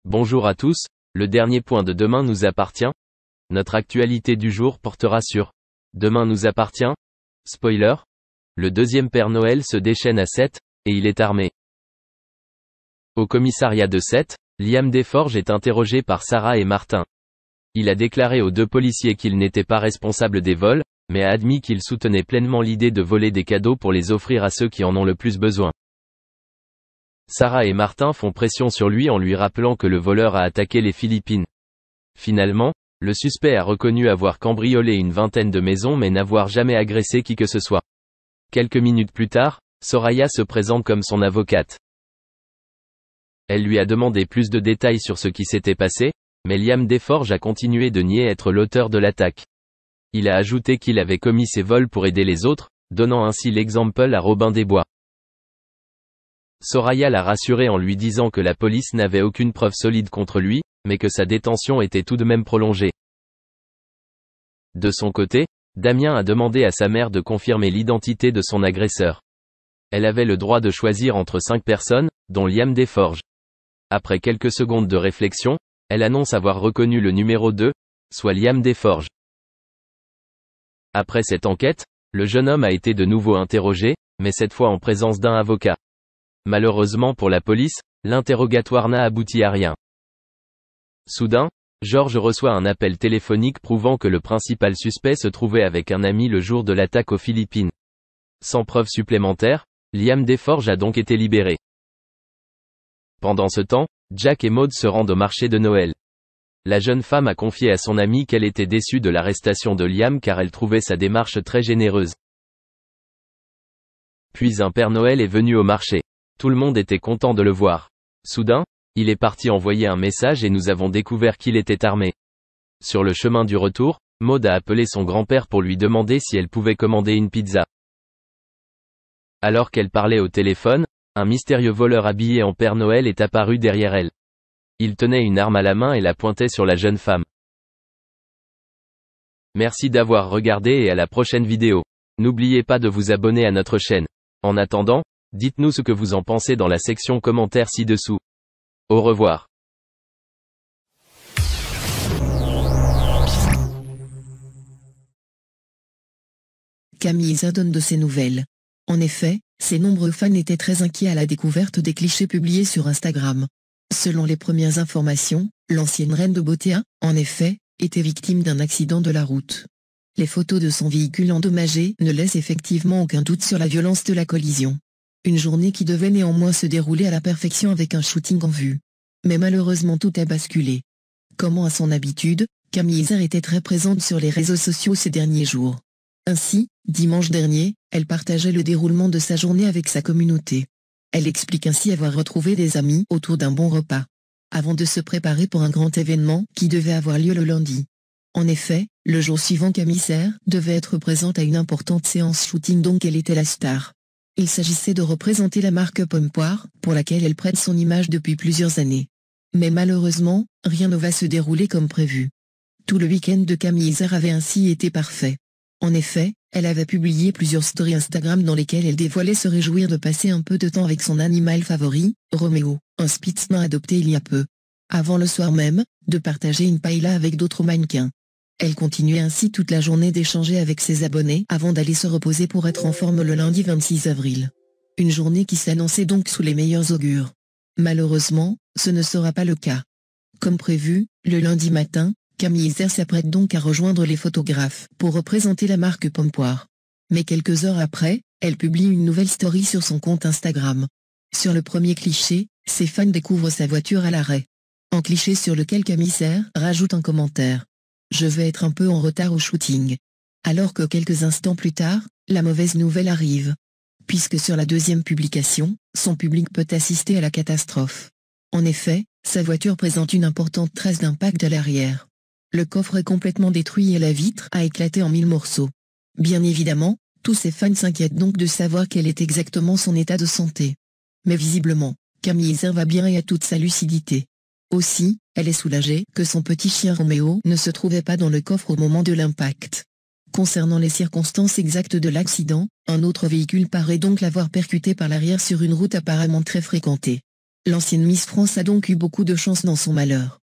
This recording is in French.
Bonjour à tous, le dernier point de Demain nous appartient. Notre actualité du jour portera sur Demain nous appartient. Spoiler. Le deuxième Père Noël se déchaîne à Sète, et il est armé. Au commissariat de Sète, Liam Desforges est interrogé par Sarah et Martin. Il a déclaré aux deux policiers qu'il n'était pas responsable des vols, mais a admis qu'il soutenait pleinement l'idée de voler des cadeaux pour les offrir à ceux qui en ont le plus besoin. Sarah et Martin font pression sur lui en lui rappelant que le voleur a attaqué les Philippines. Finalement, le suspect a reconnu avoir cambriolé une vingtaine de maisons mais n'avoir jamais agressé qui que ce soit. Quelques minutes plus tard, Soraya se présente comme son avocate. Elle lui a demandé plus de détails sur ce qui s'était passé, mais Liam Desforges a continué de nier être l'auteur de l'attaque. Il a ajouté qu'il avait commis ces vols pour aider les autres, donnant ainsi l'exemple à Robin des Bois. Soraya l'a rassuré en lui disant que la police n'avait aucune preuve solide contre lui, mais que sa détention était tout de même prolongée. De son côté, Damien a demandé à sa mère de confirmer l'identité de son agresseur. Elle avait le droit de choisir entre 5 personnes, dont Liam Desforges. Après quelques secondes de réflexion, elle annonce avoir reconnu le numéro 2, soit Liam Desforges. Après cette enquête, le jeune homme a été de nouveau interrogé, mais cette fois en présence d'un avocat. Malheureusement pour la police, l'interrogatoire n'a abouti à rien. Soudain, George reçoit un appel téléphonique prouvant que le principal suspect se trouvait avec un ami le jour de l'attaque aux Philippines. Sans preuve supplémentaire, Liam Desforges a donc été libéré. Pendant ce temps, Jack et Maud se rendent au marché de Noël. La jeune femme a confié à son ami qu'elle était déçue de l'arrestation de Liam car elle trouvait sa démarche très généreuse. Puis un Père Noël est venu au marché. Tout le monde était content de le voir. Soudain, il est parti envoyer un message et nous avons découvert qu'il était armé. Sur le chemin du retour, Maud a appelé son grand-père pour lui demander si elle pouvait commander une pizza. Alors qu'elle parlait au téléphone, un mystérieux voleur habillé en Père Noël est apparu derrière elle. Il tenait une arme à la main et la pointait sur la jeune femme. Merci d'avoir regardé et à la prochaine vidéo. N'oubliez pas de vous abonner à notre chaîne. En attendant, dites-nous ce que vous en pensez dans la section commentaires ci-dessous. Au revoir. Camille Isa donne de ses nouvelles. En effet, ses nombreux fans étaient très inquiets à la découverte des clichés publiés sur Instagram. Selon les premières informations, l'ancienne reine de beauté a, en effet, été victime d'un accident de la route. Les photos de son véhicule endommagé ne laissent effectivement aucun doute sur la violence de la collision. Une journée qui devait néanmoins se dérouler à la perfection avec un shooting en vue. Mais malheureusement tout a basculé. Comme à son habitude, Camille Isa était très présente sur les réseaux sociaux ces derniers jours. Ainsi, dimanche dernier, elle partageait le déroulement de sa journée avec sa communauté. Elle explique ainsi avoir retrouvé des amis autour d'un bon repas, avant de se préparer pour un grand événement qui devait avoir lieu le lundi. En effet, le jour suivant Camille Isa devait être présente à une importante séance shooting dont elle était la star. Il s'agissait de représenter la marque Pompoir, pour laquelle elle prête son image depuis plusieurs années. Mais malheureusement, rien ne va se dérouler comme prévu. Tout le week-end de Camille Isa avait ainsi été parfait. En effet, elle avait publié plusieurs stories Instagram dans lesquelles elle dévoilait se réjouir de passer un peu de temps avec son animal favori, Roméo, un Spitzman adopté il y a peu. Avant le soir même, de partager une paella avec d'autres mannequins. Elle continuait ainsi toute la journée d'échanger avec ses abonnés avant d'aller se reposer pour être en forme le lundi 26 avril. Une journée qui s'annonçait donc sous les meilleurs augures. Malheureusement, ce ne sera pas le cas. Comme prévu, le lundi matin, Camille Isa s'apprête donc à rejoindre les photographes pour représenter la marque Pompoir. Mais quelques heures après, elle publie une nouvelle story sur son compte Instagram. Sur le premier cliché, ses fans découvrent sa voiture à l'arrêt. En cliché sur lequel Camille Isa rajoute un commentaire. Je vais être un peu en retard au shooting. Alors que quelques instants plus tard, la mauvaise nouvelle arrive. Puisque sur la deuxième publication, son public peut assister à la catastrophe. En effet, sa voiture présente une importante trace d'impact à l'arrière. Le coffre est complètement détruit et la vitre a éclaté en 1000 morceaux. Bien évidemment, tous ses fans s'inquiètent donc de savoir quel est exactement son état de santé. Mais visiblement, Camille Isa va bien et a toute sa lucidité. Aussi, elle est soulagée que son petit chien Roméo ne se trouvait pas dans le coffre au moment de l'impact. Concernant les circonstances exactes de l'accident, un autre véhicule paraît donc l'avoir percuté par l'arrière sur une route apparemment très fréquentée. L'ancienne Miss France a donc eu beaucoup de chance dans son malheur.